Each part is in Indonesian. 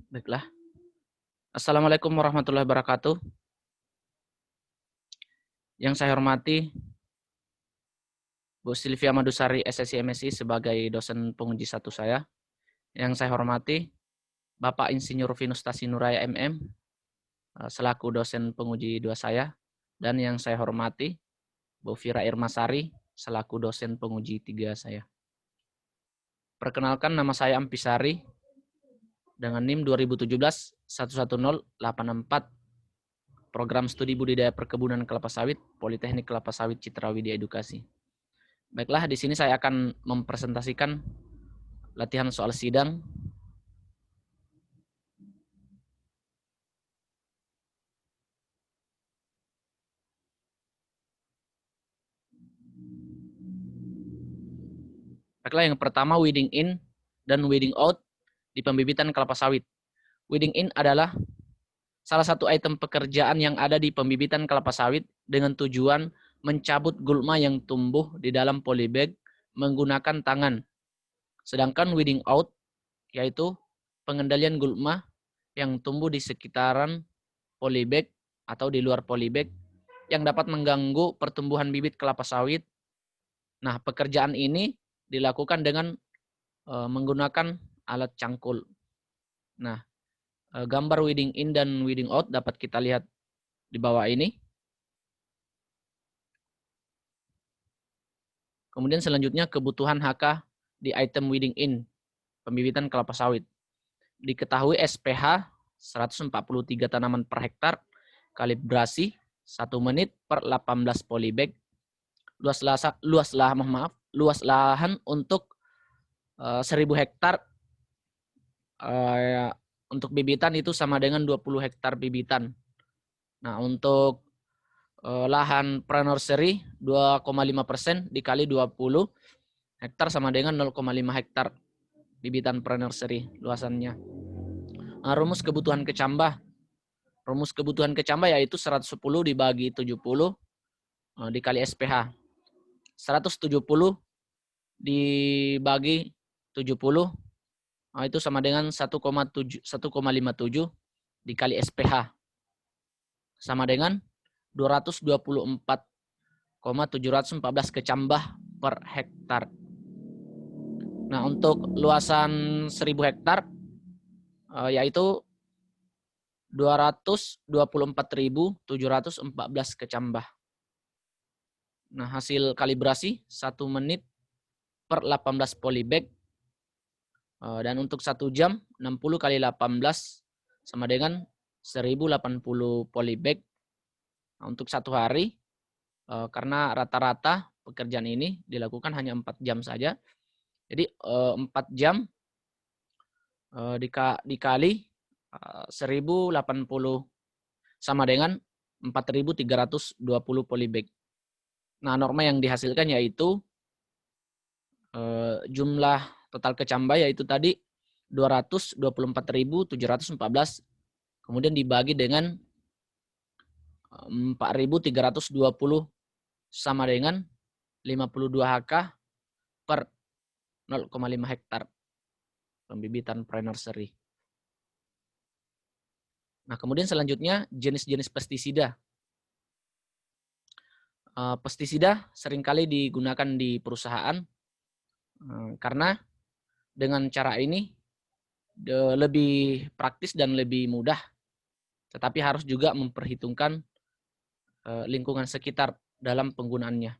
Baiklah. Assalamualaikum warahmatullahi wabarakatuh. Yang saya hormati Bu Silvia Madusari, SSI MSI sebagai dosen penguji 1 saya. Yang saya hormati Bapak Insinyur Vinus Tasinuraya MM selaku dosen penguji 2 saya. Dan yang saya hormati Bu Fira Irmasari selaku dosen penguji 3 saya. Perkenalkan, nama saya Ampisari dengan NIM 2017-11084. Program Studi Budidaya Perkebunan Kelapa Sawit, Politeknik Kelapa Sawit Citra Widya Edukasi. Baiklah, di sini saya akan mempresentasikan latihan soal sidang. Baiklah, yang pertama weeding in dan weeding out di pembibitan kelapa sawit. Weeding in adalah salah satu item pekerjaan yang ada di pembibitan kelapa sawit dengan tujuan mencabut gulma yang tumbuh di dalam polybag menggunakan tangan. Sedangkan weeding out yaitu pengendalian gulma yang tumbuh di sekitaran polybag atau di luar polybag yang dapat mengganggu pertumbuhan bibit kelapa sawit. Nah, pekerjaan ini dilakukan dengan menggunakan alat cangkul. Nah, gambar weeding in dan weeding out dapat kita lihat di bawah ini. Kemudian selanjutnya kebutuhan HK di item weeding in, pembibitan kelapa sawit. Diketahui SPH 143 tanaman per hektar, kalibrasi 1 menit per 18 polybag. Luas lahan untuk 1000 hektar untuk bibitan itu sama dengan 20 hektar bibitan. Nah, untuk lahan pre-nursery 2,5% dikali 20 hektar sama dengan 0,5 hektar bibitan pre-nursery luasannya. Nah, rumus kebutuhan kecambah. Rumus kebutuhan kecambah yaitu 110 dibagi 70 dikali SPH. 170 dibagi 70 itu sama dengan 1,57 dikali SPH sama dengan 224,714 kecambah per hektar. Nah, untuk luasan 1000 hektar yaitu 224.714 kecambah. Nah, hasil kalibrasi 1 menit per 18 polybag. Dan untuk 1 jam 60 kali 18 sama dengan 1080 polybag. Nah, untuk 1 hari karena rata-rata pekerjaan ini dilakukan hanya 4 jam saja. Jadi 4 jam dikali 1080 sama dengan 4.320 polybag. Nah, norma yang dihasilkan yaitu jumlah total kecambah yaitu tadi 224.714 kemudian dibagi dengan 4.320 sama dengan 52 HK per 0,5 hektar pembibitan pre-nursery. Nah, kemudian selanjutnya jenis-jenis pestisida. Pestisida seringkali digunakan di perusahaan karena dengan cara ini lebih praktis dan lebih mudah, tetapi harus juga memperhitungkan lingkungan sekitar dalam penggunaannya.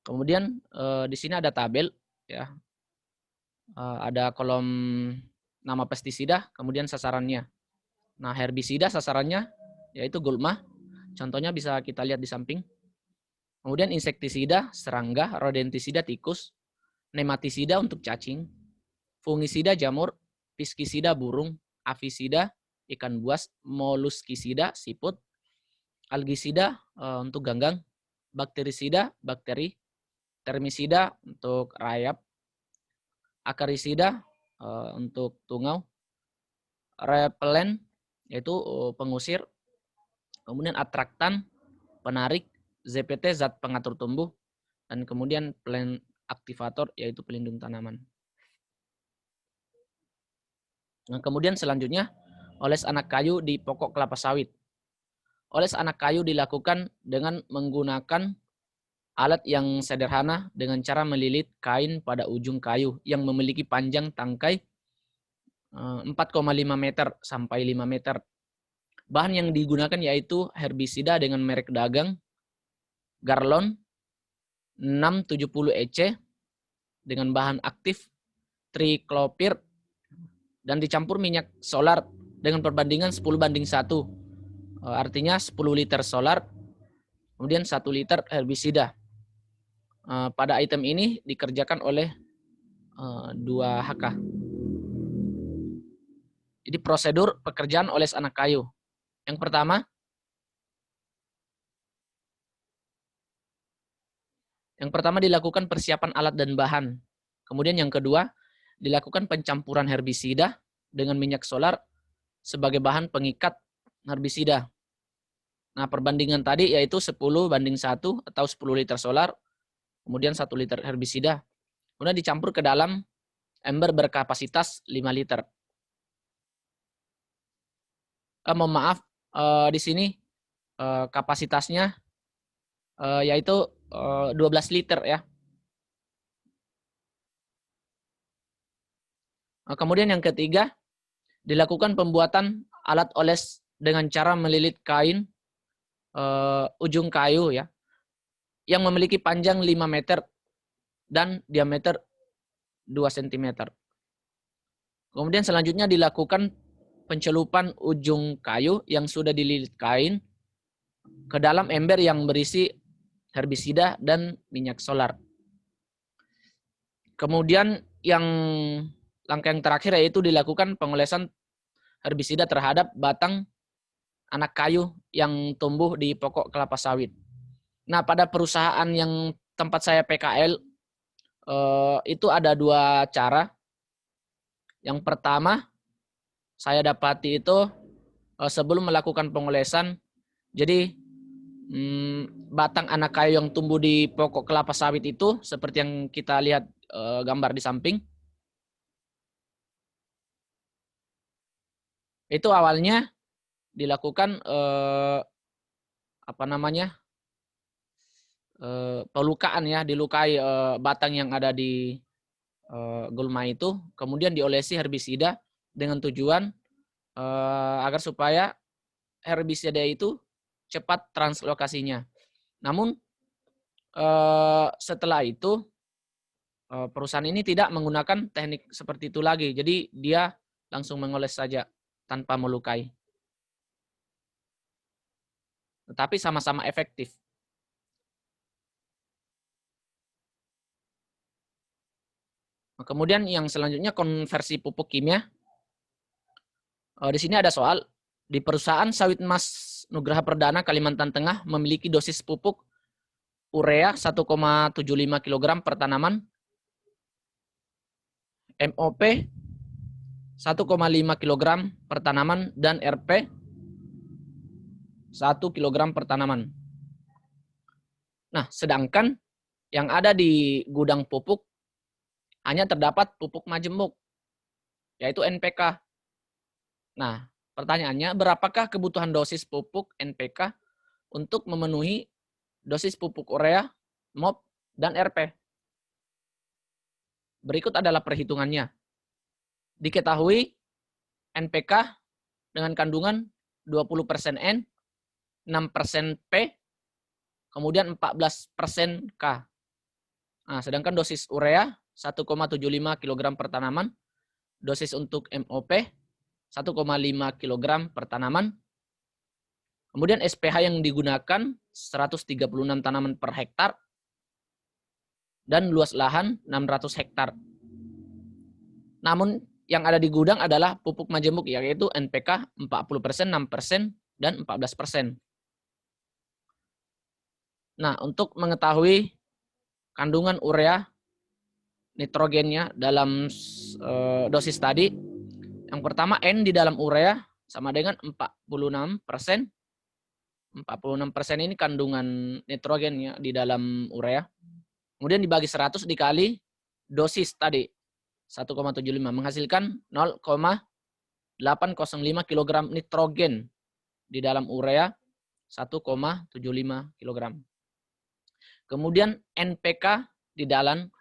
Kemudian di sini ada tabel, ya, ada kolom nama pestisida, kemudian sasarannya. Nah, herbisida sasarannya yaitu gulma, contohnya bisa kita lihat di samping. Kemudian insektisida, serangga, rodentisida, tikus, nematisida untuk cacing, fungisida, jamur, piskisida, burung, avisida, ikan buas, moluskisida, siput, algisida untuk ganggang, bakterisida, bakteri, termisida untuk rayap, akarisida untuk tungau, repelen yaitu pengusir, kemudian atraktan, penarik, ZPT zat pengatur tumbuh, dan kemudian plant aktivator yaitu pelindung tanaman. Nah, kemudian selanjutnya, oles anak kayu di pokok kelapa sawit. Oles anak kayu dilakukan dengan menggunakan alat yang sederhana dengan cara melilit kain pada ujung kayu yang memiliki panjang tangkai 4,5 meter sampai 5 meter. Bahan yang digunakan yaitu herbisida dengan merek dagang Garlon 670 EC dengan bahan aktif triklopir dan dicampur minyak solar dengan perbandingan 10:1. Artinya 10 liter solar, kemudian 1 liter herbisida. Pada item ini dikerjakan oleh 2 HK. Jadi prosedur pekerjaan oles anak kayu. Yang pertama dilakukan persiapan alat dan bahan. Kemudian yang kedua, dilakukan pencampuran herbisida dengan minyak solar sebagai bahan pengikat herbisida. Nah, perbandingan tadi yaitu 10:1 atau 10 liter solar, kemudian 1 liter herbisida. Kemudian dicampur ke dalam ember berkapasitas 5 liter. Mohon maaf, di sini kapasitasnya yaitu 12 liter ya. Kemudian yang ketiga, dilakukan pembuatan alat oles dengan cara melilit kain ujung kayu ya, yang memiliki panjang 5 meter dan diameter 2 cm. Kemudian selanjutnya dilakukan pencelupan ujung kayu yang sudah dililit kain ke dalam ember yang berisi herbisida dan minyak solar. Kemudian langkah yang terakhir yaitu dilakukan pengolesan herbisida terhadap batang anak kayu yang tumbuh di pokok kelapa sawit. Nah, pada perusahaan yang tempat saya PKL itu ada 2 cara. Yang pertama, saya dapati itu sebelum melakukan pengolesan, jadi batang anak kayu yang tumbuh di pokok kelapa sawit itu seperti yang kita lihat gambar di samping. Itu awalnya dilakukan pelukaan ya, dilukai batang yang ada di gulma itu, kemudian diolesi herbisida dengan tujuan agar supaya herbisida itu cepat translokasinya. Namun setelah itu perusahaan ini tidak menggunakan teknik seperti itu lagi. Jadi dia langsung mengoles saja tanpa melukai. Tetapi sama-sama efektif. Kemudian yang selanjutnya konversi pupuk kimia. Di sini ada soal, di perusahaan sawit Mas Nugraha Perdana Kalimantan Tengah memiliki dosis pupuk urea 1,75 kg per tanaman, MOP 1,5 kg per tanaman, dan RP 1 kg per tanaman. Nah, sedangkan yang ada di gudang pupuk hanya terdapat pupuk majemuk, yaitu NPK. Nah, pertanyaannya, berapakah kebutuhan dosis pupuk NPK untuk memenuhi dosis pupuk urea, MOP, dan RP? Berikut adalah perhitungannya. Diketahui NPK dengan kandungan 20% N, 6% P, kemudian 14% K. Nah, sedangkan dosis urea 1,75 kg per tanaman, dosis untuk MOP 1,5 kg per tanaman. Kemudian SPH yang digunakan 136 tanaman per hektar dan luas lahan 600 hektar. Namun yang ada di gudang adalah pupuk majemuk yaitu NPK 40%, 6%, dan 14%. Nah, untuk mengetahui kandungan urea nitrogennya dalam dosis tadi, yang pertama N di dalam urea sama dengan 46%. 46% ini kandungan nitrogennya di dalam urea. Kemudian dibagi 100 dikali dosis tadi 1,75 menghasilkan 0,75. 805 kg nitrogen di dalam urea 1,75 kg. Kemudian NPK di dalam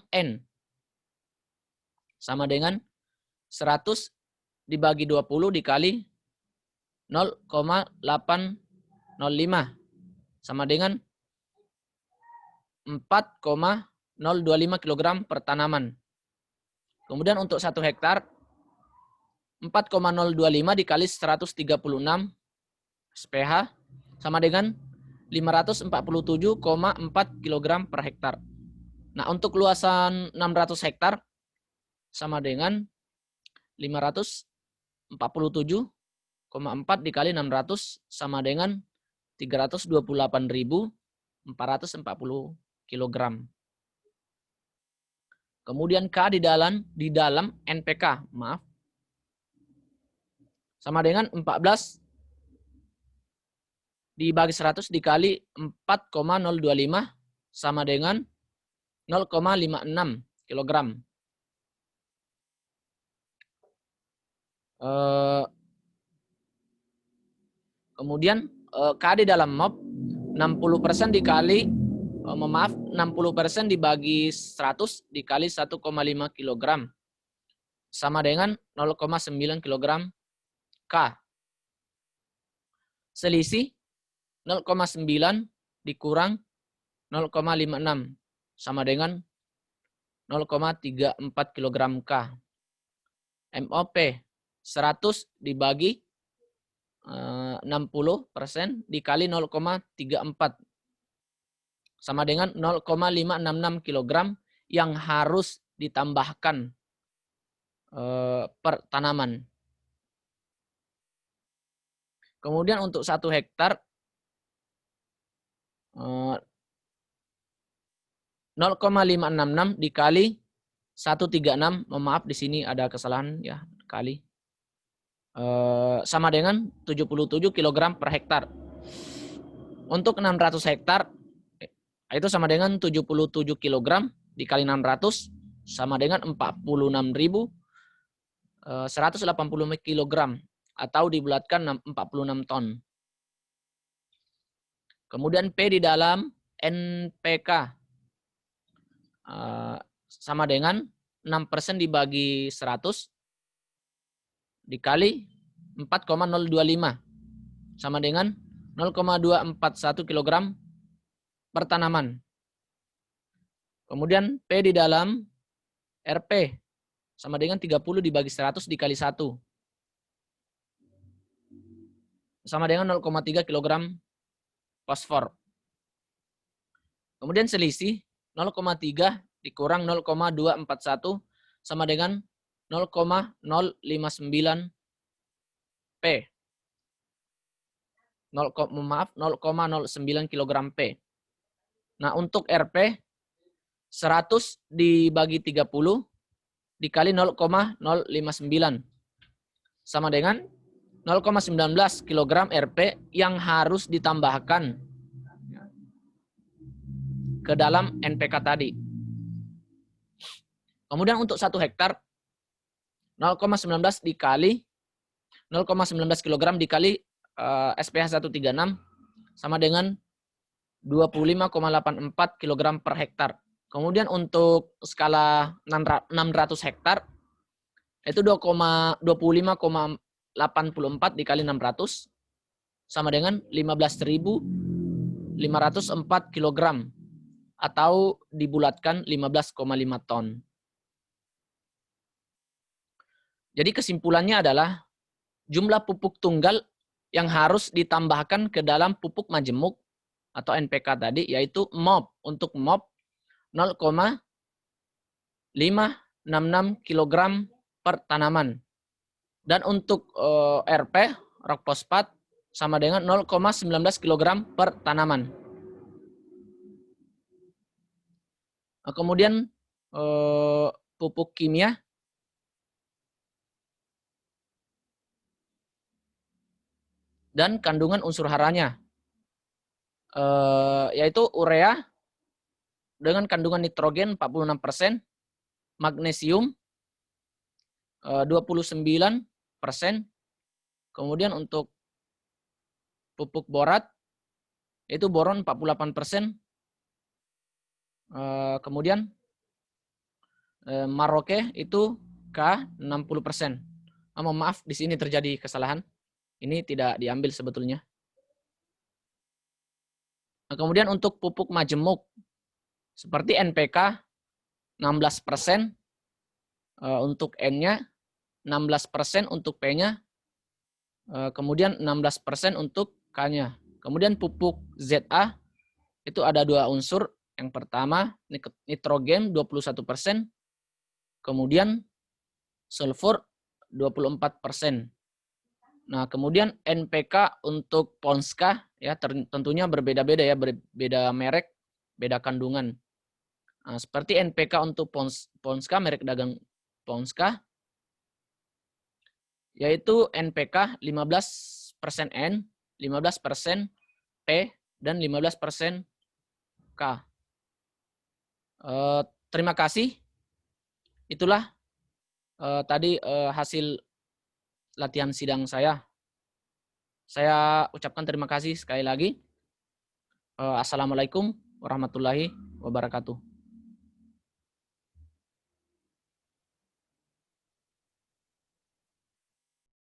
N sama dengan 100 dibagi 20 dikali 0,805 sama dengan 4,025 kg per tanaman. Kemudian untuk 1 hektar 4,025 dikali 136 SPH sama dengan 547,4 kg per hektar. Nah, untuk luasan 600 hektar sama dengan 547,4 dikali 600 sama dengan 328.440 kg. Kemudian K di dalam NPK, maaf. Sama dengan 14 dibagi 100 dikali 4,025 sama dengan 0,56 kg. Kemudian K di dalam MOP 60% dikali 60% dibagi 100 dikali 1,5 kg sama dengan 0,9 kg K. Selisih 0,9 dikurang 0,56 sama dengan 0,34 kg K. MOP 100 dibagi 60% dikali 0,34 sama dengan 0,566 kg yang harus ditambahkan per tanaman. Kemudian untuk 1 hektar 0,566 dikali 136, maaf di sini ada kesalahan ya, kali. Sama dengan 77 kg per hektar. Untuk 600 hektar itu sama dengan 77 kg dikali 600 sama dengan 46.180 kg atau dibulatkan 46 ton. Kemudian P di dalam NPK sama dengan 6% dibagi 100 dikali 4,025 sama dengan 0,241 kg per tanaman. Kemudian P di dalam RP sama dengan 30 dibagi 100 dikali 1 sama dengan 0,3 kg fosfor. Kemudian selisih 0,3 dikurang 0,241 sama dengan 0,059 P. 0,09 kg P. Nah, untuk RP 100 dibagi 30 dikali 0,059 sama dengan 0,19 kg RP yang harus ditambahkan ke dalam NPK tadi. Kemudian untuk 1 hektar 0,19 dikali 0,19 kg dikali SPH 136 sama dengan 25,84 kg per hektar. Kemudian untuk skala 600 hektar itu 25,84 dikali 600 sama dengan 15.504 kg atau dibulatkan 15,5 ton. Jadi kesimpulannya adalah jumlah pupuk tunggal yang harus ditambahkan ke dalam pupuk majemuk atau NPK tadi yaitu MOP. Untuk MOP 0,566 kg per tanaman. Dan untuk RP, rock fosfat, sama dengan 0,19 kg per tanaman. Kemudian pupuk kimia dan kandungan unsur haranya, yaitu urea dengan kandungan nitrogen 46%, magnesium 29, Kemudian untuk pupuk borat itu boron 48%. Kemudian Maroke itu K 60%. Mohon maaf, di sini terjadi kesalahan. Ini tidak diambil sebetulnya. Kemudian untuk pupuk majemuk seperti NPK 16%, untuk N-nya, 16% untuk P-nya, kemudian 16% untuk K-nya. Kemudian pupuk ZA itu ada 2 unsur. Yang pertama nitrogen 21%, kemudian sulfur 24%. Nah, kemudian NPK untuk Ponska ya tentunya berbeda-beda ya, berbeda merek, beda kandungan. Nah, seperti NPK untuk Ponska, merek dagang Ponska, yaitu NPK 15% N, 15% P, dan 15% K. Terima kasih. Itulah tadi hasil latihan sidang saya. Saya ucapkan terima kasih sekali lagi. Assalamualaikum warahmatullahi wabarakatuh.